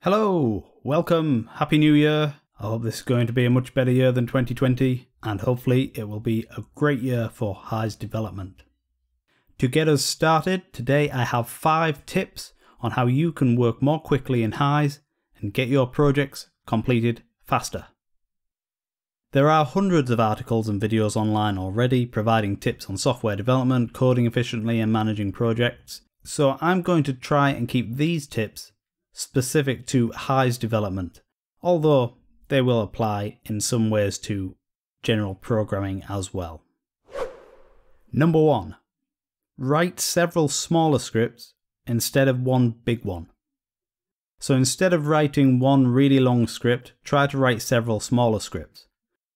Hello, welcome, Happy New Year. I hope this is going to be a much better year than 2020 and hopefully it will be a great year for HISE development. To get us started, today I have 5 tips on how you can work more quickly in HISE and get your projects completed faster. There are hundreds of articles and videos online already providing tips on software development, coding efficiently and managing projects, so I'm going to try and keep these tips specific to HISE development, although they will apply in some ways to general programming as well. Number 1. Write several smaller scripts instead of one big one. So instead of writing one really long script, try to write several smaller scripts.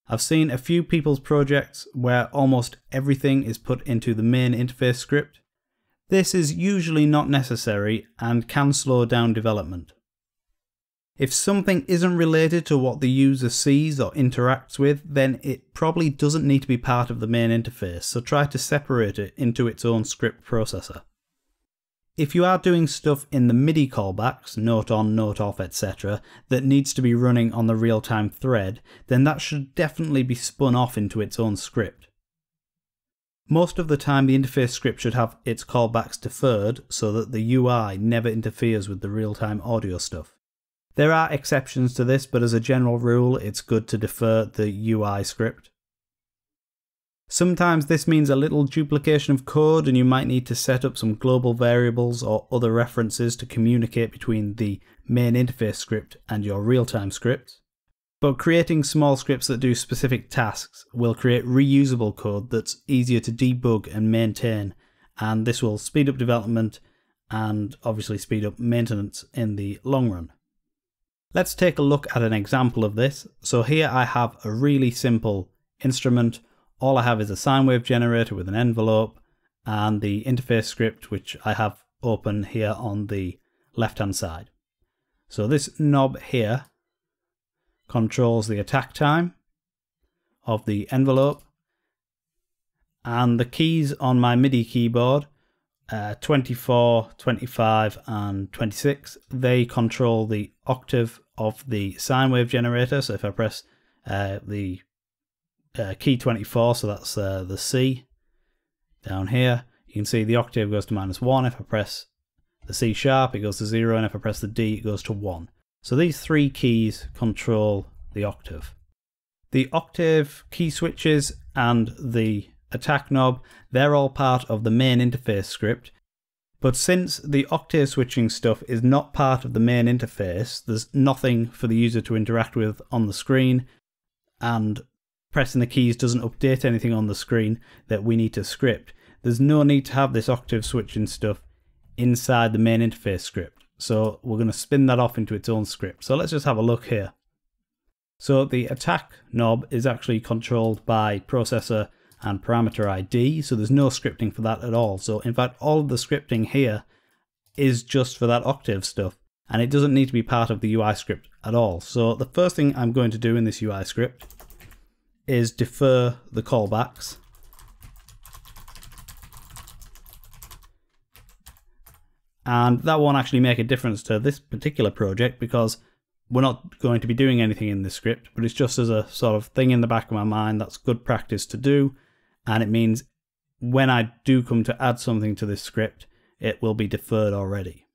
I've seen a few people's projects where almost everything is put into the main interface script. This is usually not necessary and can slow down development. If something isn't related to what the user sees or interacts with, then it probably doesn't need to be part of the main interface, so try to separate it into its own script processor. If you are doing stuff in the MIDI callbacks, note on, note off, etc., that needs to be running on the real-time thread, then that should definitely be spun off into its own script. Most of the time the interface script should have its callbacks deferred so that the UI never interferes with the real-time audio stuff. There are exceptions to this, but as a general rule it's good to defer the UI script. Sometimes this means a little duplication of code and you might need to set up some global variables or other references to communicate between the main interface script and your real-time scripts. But creating small scripts that do specific tasks will create reusable code that's easier to debug and maintain, and this will speed up development and obviously speed up maintenance in the long run. Let's take a look at an example of this. So here I have a really simple instrument. All I have is a sine wave generator with an envelope and the interface script, which I have open here on the left hand side. So this knob here controls the attack time of the envelope, and the keys on my MIDI keyboard, 24, 25 and 26, they control the octave of the sine wave generator. So if I press the key 24, so that's the C down here, you can see the octave goes to -1. If I press the C sharp it goes to 0, and if I press the D it goes to 1. So these 3 keys control the octave. The octave key switches and the attack knob, they're all part of the main interface script, but since the octave switching stuff is not part of the main interface, there's nothing for the user to interact with on the screen, and pressing the keys doesn't update anything on the screen that we need to script. There's no need to have this octave switching stuff inside the main interface script. So we're going to spin that off into its own script. So let's just have a look here. So the attack knob is actually controlled by processor and parameter ID, so there's no scripting for that at all. So in fact all of the scripting here is just for that octave stuff, and it doesn't need to be part of the UI script at all. So the first thing I'm going to do in this UI script is defer the callbacks. And that won't actually make a difference to this particular project because we're not going to be doing anything in this script, but it's just as a sort of thing in the back of my mind. That's good practice to do, and it means when I do come to add something to this script, it will be deferred already.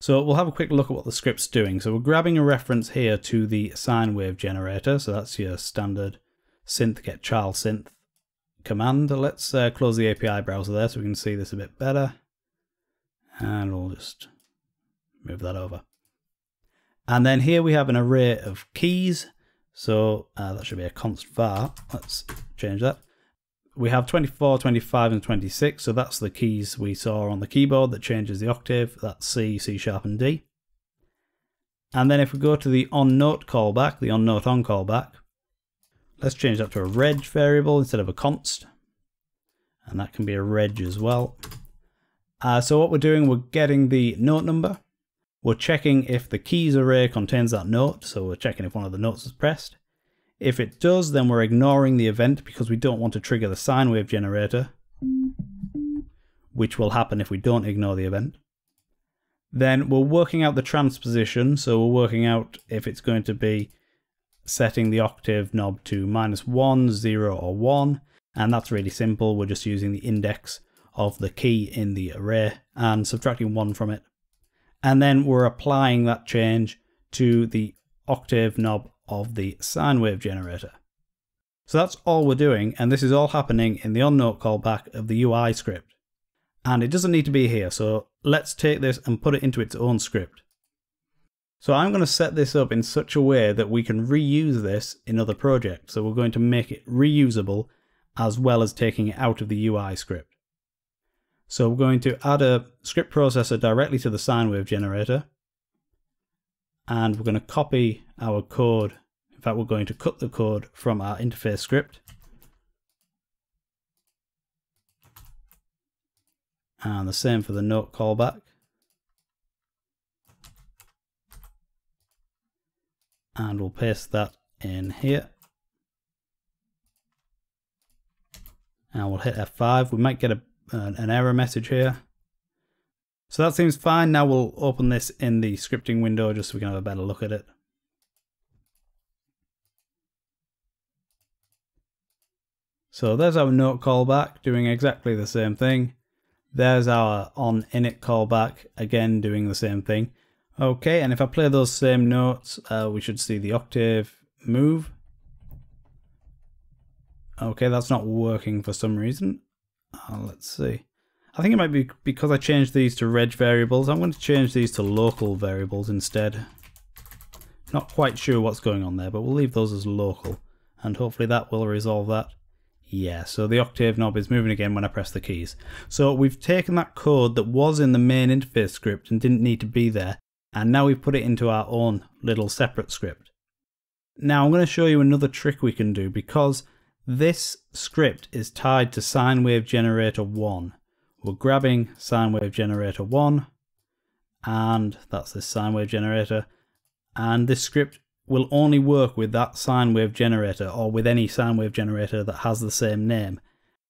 So we'll have a quick look at what the script's doing. So we're grabbing a reference here to the sine wave generator, so that's your standard synth get child synth command. Let's close the API browser there so we can see this a bit better. And we'll just move that over. And then here we have an array of keys. So that should be a const var. Let's change that. We have 24, 25 and 26. So that's the keys we saw on the keyboard that changes the octave. That's C, C sharp and D. And then if we go to the onNote callback, the onNote on callback, let's change that to a reg variable instead of a const. And that can be a reg as well. So what we're doing, we're getting the note number. We're checking if the keys array contains that note. So we're checking if one of the notes is pressed. If it does, then we're ignoring the event because we don't want to trigger the sine wave generator, which will happen if we don't ignore the event. Then we're working out the transposition, so we're working out if it's going to be setting the octave knob to -1, 0 or 1, and that's really simple. We're just using the index of the key in the array and subtracting 1 from it. And then we're applying that change to the octave knob of the sine wave generator. So that's all we're doing, and this is all happening in the onNote callback of the UI script. And it doesn't need to be here, so let's take this and put it into its own script. So I'm going to set this up in such a way that we can reuse this in other projects. So we're going to make it reusable as well as taking it out of the UI script. So we're going to add a script processor directly to the sine wave generator. And we're going to copy our code. In fact, we're going to cut the code from our interface script. And the same for the note callback. And we'll paste that in here. And we'll hit F5. We might get an error message here. So that seems fine. Now we'll open this in the scripting window just so we can have a better look at it. So there's our note callback doing exactly the same thing. There's our onInit callback, again doing the same thing. Okay, and if I play those same notes, we should see the octave move. Okay, that's not working for some reason. Let's see. I think it might be because I changed these to reg variables. I'm going to change these to local variables instead. Not quite sure what's going on there, but we'll leave those as local. And hopefully that will resolve that. Yeah, so the octave knob is moving again when I press the keys. So we've taken that code that was in the main interface script and didn't need to be there, and now we've put it into our own little separate script. Now I'm going to show you another trick we can do, because this script is tied to sine wave generator 1. We're grabbing sine wave generator 1, and that's this sine wave generator, and this script will only work with that sine wave generator, or with any sine wave generator that has the same name.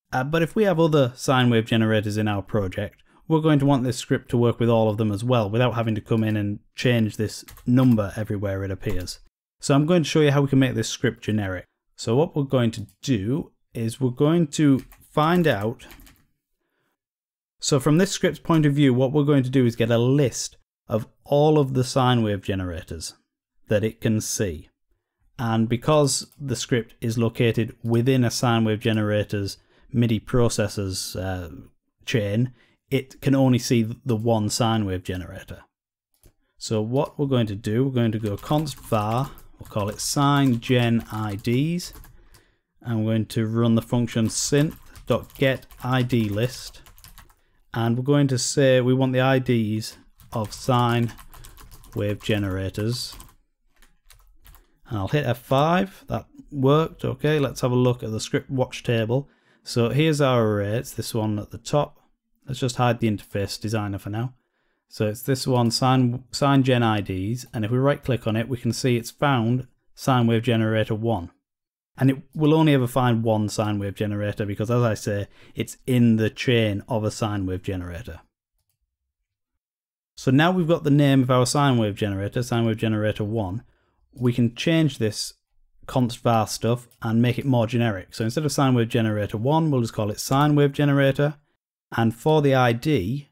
But if we have other sine wave generators in our project, we're going to want this script to work with all of them as well, without having to come in and change this number everywhere it appears. So I'm going to show you how we can make this script generic. So what we're going to do is we're going to find out. So from this script's point of view, what we're going to do is get a list of all of the sine wave generators that it can see. And because the script is located within a sine wave generator's MIDI processor's chain, it can only see the one sine wave generator. So what we're going to do, we're going to go const var, we'll call it sine gen IDs, and we're going to run the function synth.getIdList, and we're going to say we want the IDs of sine wave generators. And I'll hit F5, that worked. Okay, let's have a look at the script watch table. So here's our array, it's this one at the top. Let's just hide the interface designer for now. So it's this one, sine gen IDs, and if we right click on it, we can see it's found sine wave generator 1. And it will only ever find one sine wave generator because, as I say, it's in the chain of a sine wave generator. So now we've got the name of our sine wave generator 1, we can change this const var stuff and make it more generic. So instead of sine wave generator 1, we'll just call it sine wave generator. And for the ID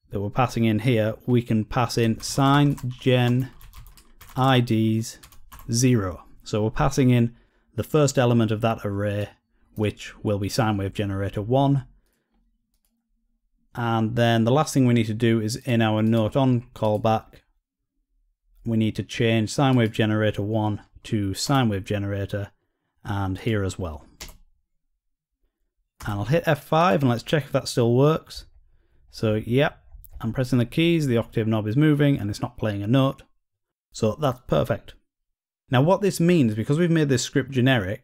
that we're passing in here, we can pass in sine gen IDs 0. So we're passing in the first element of that array, which will be sine wave generator 1. And then the last thing we need to do is in our note on callback, we need to change sine wave generator 1 to sine wave generator, and here as well. And I'll hit F5 and let's check if that still works. So yep, I'm pressing the keys, the octave knob is moving and it's not playing a note. So that's perfect. Now what this means, because we've made this script generic,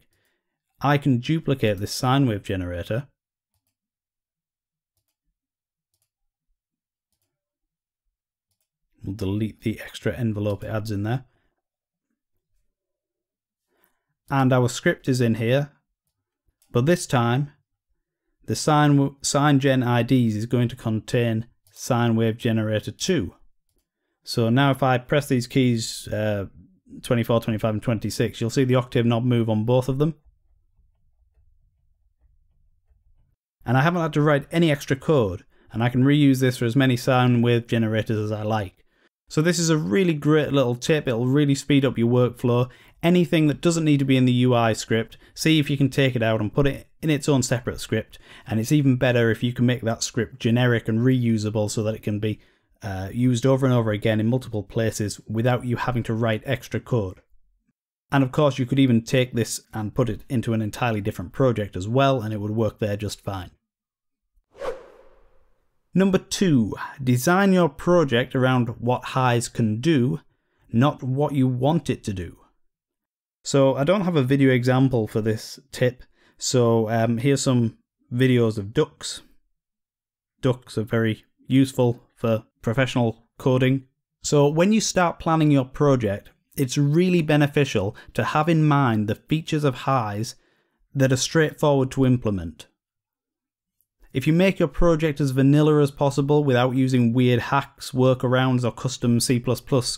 I can duplicate this sine wave generator. We'll delete the extra envelope it adds in there. And our script is in here, but this time the sine gen IDs is going to contain sine wave generator 2. So now if I press these keys 24, 25 and 26, you'll see the octave knob move on both of them. And I haven't had to write any extra code, and I can reuse this for as many sine wave generators as I like. So this is a really great little tip. It'll really speed up your workflow. Anything that doesn't need to be in the UI script, see if you can take it out and put it in its own separate script. And it's even better if you can make that script generic and reusable so that it can be used over and over again in multiple places without you having to write extra code. And of course you could even take this and put it into an entirely different project as well, and it would work there just fine. Number 2, design your project around what HISE can do, not what you want it to do. So I don't have a video example for this tip, so here's some videos of ducks. Ducks are very useful for professional coding. So when you start planning your project, it's really beneficial to have in mind the features of HISE that are straightforward to implement. If you make your project as vanilla as possible without using weird hacks, workarounds or custom C++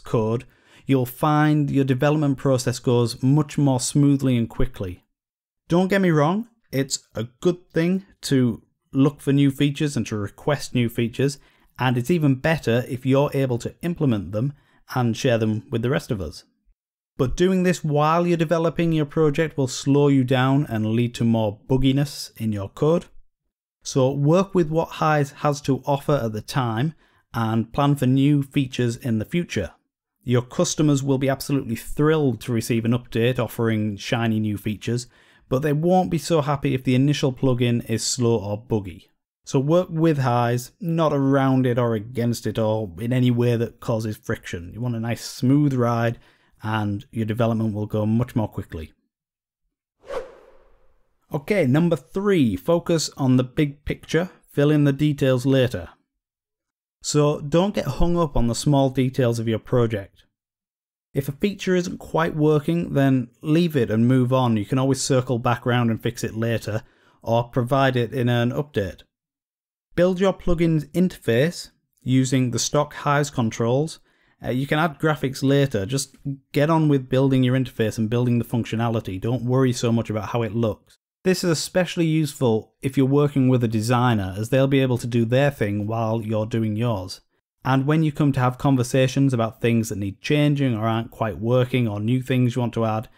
code, you'll find your development process goes much more smoothly and quickly. Don't get me wrong, it's a good thing to look for new features and to request new features, and it's even better if you're able to implement them and share them with the rest of us. But doing this while you're developing your project will slow you down and lead to more bugginess in your code. So work with what HISE has to offer at the time and plan for new features in the future. Your customers will be absolutely thrilled to receive an update offering shiny new features, but they won't be so happy if the initial plugin is slow or buggy. So work with HISE, not around it or against it or in any way that causes friction. You want a nice smooth ride and your development will go much more quickly. Okay, number 3, focus on the big picture, fill in the details later. So don't get hung up on the small details of your project. If a feature isn't quite working, then leave it and move on. You can always circle back around and fix it later, or provide it in an update. Build your plugin's interface using the stock HISE controls. You can add graphics later, just get on with building your interface and building the functionality. Don't worry so much about how it looks. This is especially useful if you're working with a designer, as they'll be able to do their thing while you're doing yours. And when you come to have conversations about things that need changing or aren't quite working or new things you want to add,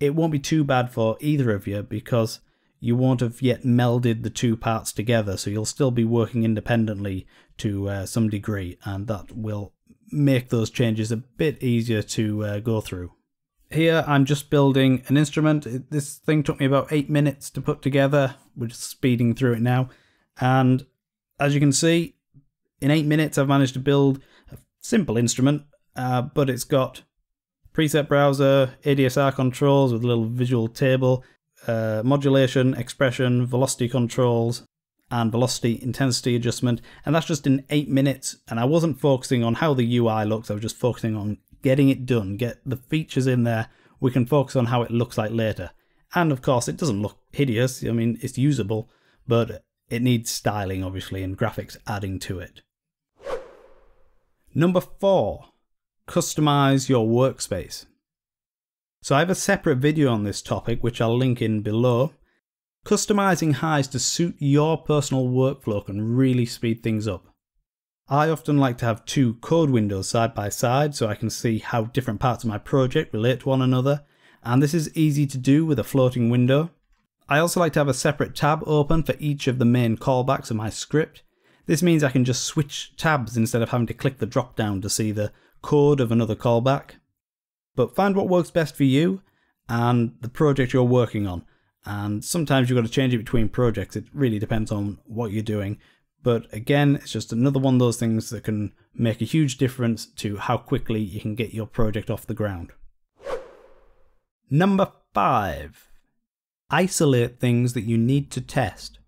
it won't be too bad for either of you because you won't have yet melded the two parts together, so you'll still be working independently to some degree, and that will make those changes a bit easier to go through. Here I'm just building an instrument. This thing took me about 8 minutes to put together. We're just speeding through it now. And as you can see, in 8 minutes I've managed to build a simple instrument, but it's got preset browser, ADSR controls with a little visual table, modulation, expression, velocity controls, and velocity intensity adjustment. And that's just in 8 minutes. And I wasn't focusing on how the UI looks, I was just focusing on getting it done, get the features in there. We can focus on how it looks like later. And of course, it doesn't look hideous. I mean, it's usable, but it needs styling, obviously, and graphics adding to it. Number 4, customize your workspace. So I have a separate video on this topic, which I'll link in below. Customizing HISE to suit your personal workflow can really speed things up. I often like to have 2 code windows side by side so I can see how different parts of my project relate to one another, and this is easy to do with a floating window. I also like to have a separate tab open for each of the main callbacks of my script. This means I can just switch tabs instead of having to click the drop down to see the code of another callback. But find what works best for you and the project you're working on, and sometimes you've got to change it between projects. It really depends on what you're doing. But again, it's just another one of those things that can make a huge difference to how quickly you can get your project off the ground. Number 5, isolate things that you need to test.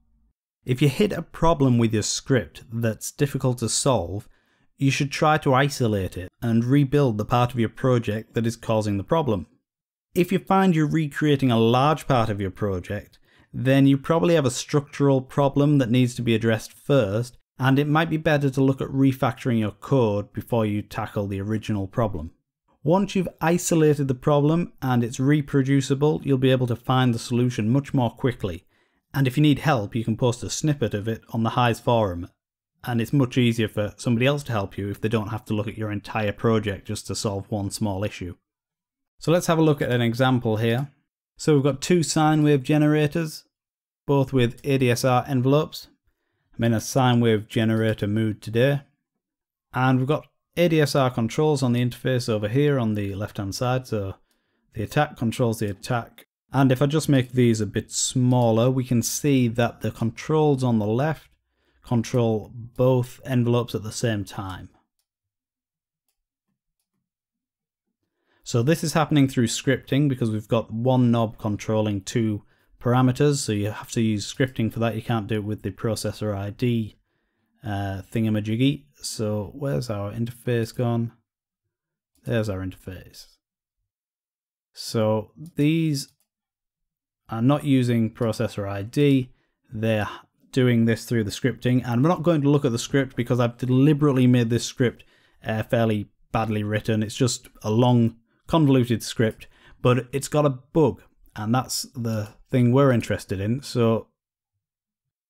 If you hit a problem with your script that's difficult to solve, you should try to isolate it and rebuild the part of your project that is causing the problem. If you find you're recreating a large part of your project, then you probably have a structural problem that needs to be addressed first, and it might be better to look at refactoring your code before you tackle the original problem. Once you've isolated the problem and it's reproducible, you'll be able to find the solution much more quickly. And if you need help, you can post a snippet of it on the HISE forum. And it's much easier for somebody else to help you if they don't have to look at your entire project just to solve one small issue. So let's have a look at an example here. So we've got two sine wave generators, both with ADSR envelopes. I'm in a sine wave generator mood today. And we've got ADSR controls on the interface over here on the left hand side, so the attack controls the attack. And if I just make these a bit smaller, we can see that the controls on the left control both envelopes at the same time. So this is happening through scripting because we've got one knob controlling two parameters, so you have to use scripting for that. You can't do it with the processor ID thingamajiggy. So where's our interface gone? There's our interface. So these are not using processor ID. They're doing this through the scripting, and we're not going to look at the script because I've deliberately made this script fairly badly written. It's just a long convoluted script, but it's got a bug, and that's the thing we're interested in. So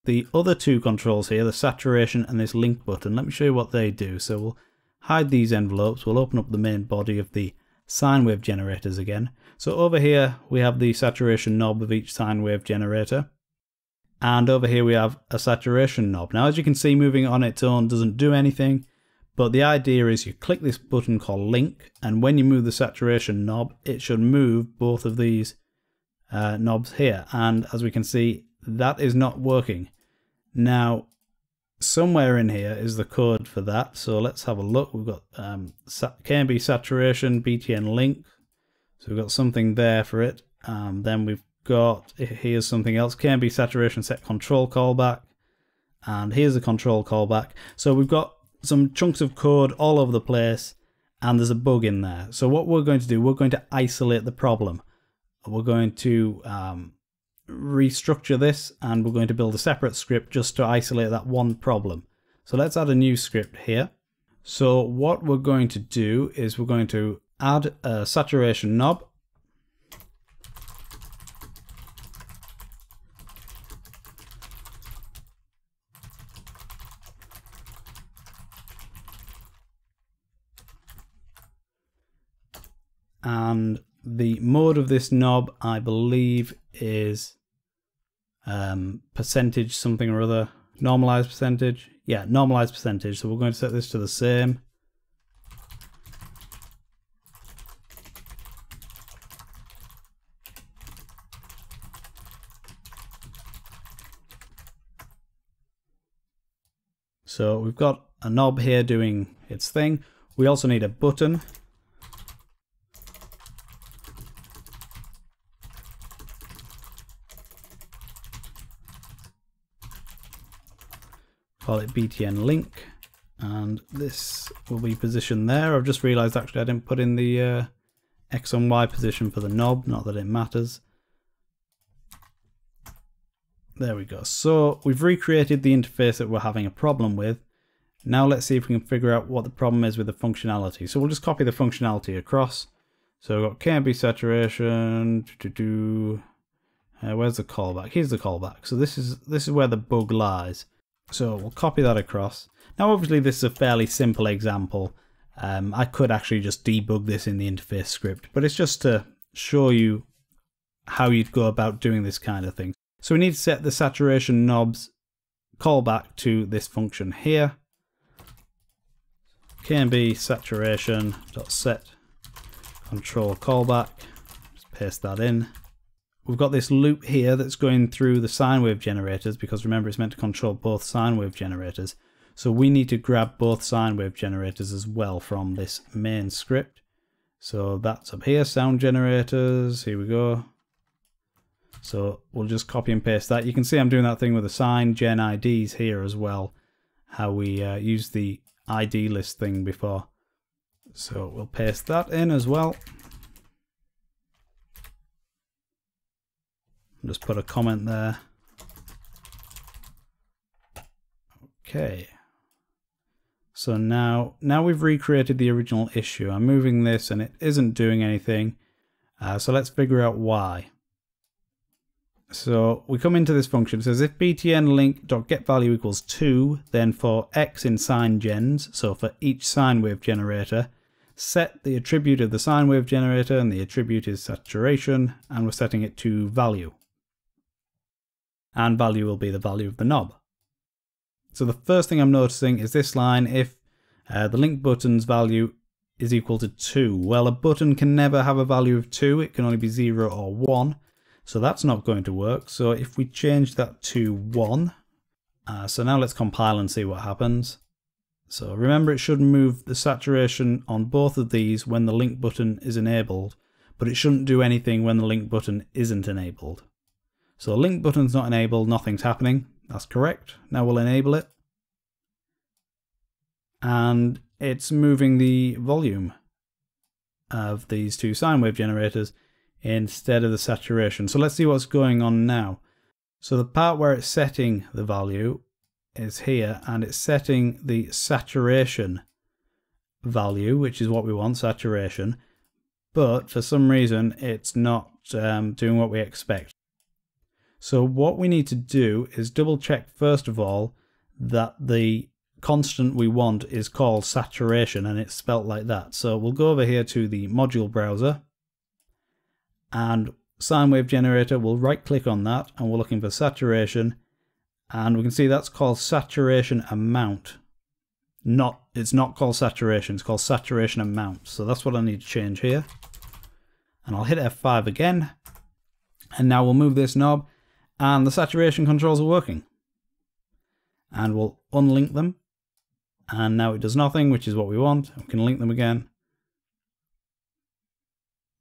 the other two controls here, the saturation and this link button, let me show you what they do. So we'll hide these envelopes, we'll open up the main body of the sine wave generators again. So over here we have the saturation knob of each sine wave generator, and over here we have a saturation knob. Now as you can see, moving on its own doesn't do anything, but the idea is you click this button called link, and when you move the saturation knob it should move both of these knobs here, and as we can see that is not working. Now somewhere in here is the code for that, so let's have a look. We've got KNB saturation, BTN link, so we've got something there for it. Then we've got, here's something else, KNB saturation set control callback, and here's the control callback. So we've got some chunks of code all over the place, and there's a bug in there. So what we're going to do, we're going to isolate the problem. We're going to restructure this, and we're going to build a separate script just to isolate that one problem. So let's add a new script here. So what we're going to do is we're going to add a saturation knob. And the mode of this knob, I believe, is percentage something or other. Normalized percentage. Yeah, normalized percentage. So we're going to set this to the same. So we've got a knob here doing its thing. We also need a button. Call it BTN link, and this will be positioned there. I've just realized actually I didn't put in the X and Y position for the knob, not that it matters. There we go. So we've recreated the interface that we're having a problem with. Now let's see if we can figure out what the problem is with the functionality. So we'll just copy the functionality across. So we've got KNB saturation, where's the callback? Here's the callback. So this is where the bug lies. So we'll copy that across. Now obviously this is a fairly simple example. I could actually just debug this in the interface script, but it's just to show you how you'd go about doing this kind of thing. So we need to set the saturation knob's callback to this function here. KNB saturation.set control callback. Just paste that in. We've got this loop here that's going through the sine wave generators, because remember it's meant to control both sine wave generators. So we need to grab both sine wave generators as well from this main script. So that's up here, sound generators, here we go. So we'll just copy and paste that. You can see I'm doing that thing with the sine gen IDs here as well, how we used the ID list thing before. So we'll paste that in as well. Just put a comment there. Okay. So now we've recreated the original issue. I'm moving this and it isn't doing anything. So let's figure out why. So we come into this function. It says if btn_link.getValue equals 2, then for x in sine gens, so for each sine wave generator, set the attribute of the sine wave generator, and the attribute is saturation, and we're setting it to value. And value will be the value of the knob. So the first thing I'm noticing is this line, if the link button's value is equal to 2. Well, a button can never have a value of 2, it can only be 0 or 1. So that's not going to work. So if we change that to 1, so now let's compile and see what happens. So remember, it should move the saturation on both of these when the link button is enabled, but it shouldn't do anything when the link button isn't enabled. So the link button's not enabled, nothing's happening. That's correct. Now we'll enable it. And it's moving the volume of these two sine wave generators instead of the saturation. So let's see what's going on now. So the part where it's setting the value is here, and it's setting the saturation value, which is what we want, saturation, but for some reason it's not doing what we expect. So what we need to do is double check first of all that the constant we want is called saturation and it's spelt like that. So we'll go over here to the module browser, and sine wave generator, we'll right click on that and we're looking for saturation, and we can see that's called saturation amount. It's not called saturation, it's called saturation amount. So that's what I need to change here. And I'll hit F5 again, and now we'll move this knob and the saturation controls are working. And we'll unlink them, and now it does nothing, which is what we want. We can link them again,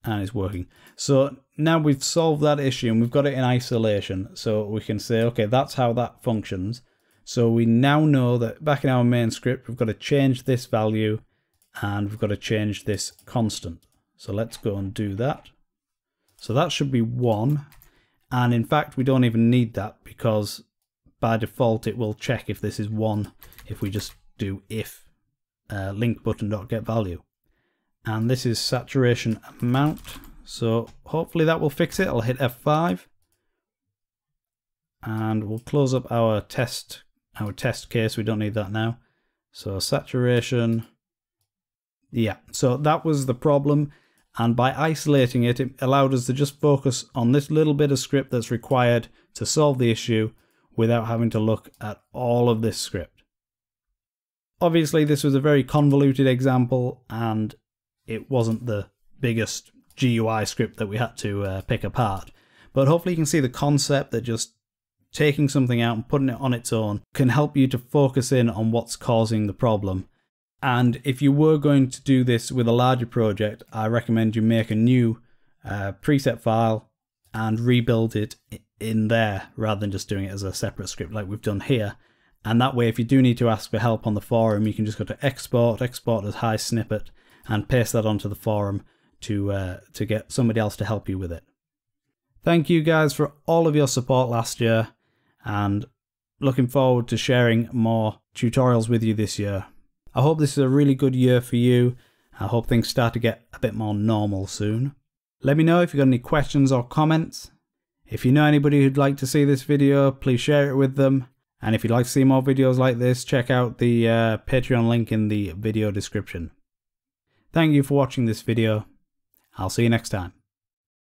and it's working. So now we've solved that issue and we've got it in isolation. So we can say, okay, that's how that functions. So we now know that back in our main script, we've got to change this value and we've got to change this constant. So let's go and do that. So that should be 1. And in fact, we don't even need that because by default, it will check if this is 1 if we just do if link button.getValue. And this is saturation amount. So hopefully that will fix it. I'll hit F5 and we'll close up our test case. We don't need that now. So saturation, yeah, so that was the problem. And by isolating it, it allowed us to just focus on this little bit of script that's required to solve the issue without having to look at all of this script. Obviously, this was a very convoluted example and it wasn't the biggest GUI script that we had to pick apart. But hopefully you can see the concept that just taking something out and putting it on its own can help you to focus in on what's causing the problem. And if you were going to do this with a larger project, I recommend you make a new preset file and rebuild it in there rather than just doing it as a separate script like we've done here. And that way, if you do need to ask for help on the forum, you can just go to export as HISE snippet, and paste that onto the forum to get somebody else to help you with it. Thank you guys for all of your support last year, and looking forward to sharing more tutorials with you this year. I hope this is a really good year for you. I hope things start to get a bit more normal soon. Let me know if you've got any questions or comments. If you know anybody who'd like to see this video, please share it with them. And if you'd like to see more videos like this, check out the Patreon link in the video description. Thank you for watching this video. I'll see you next time.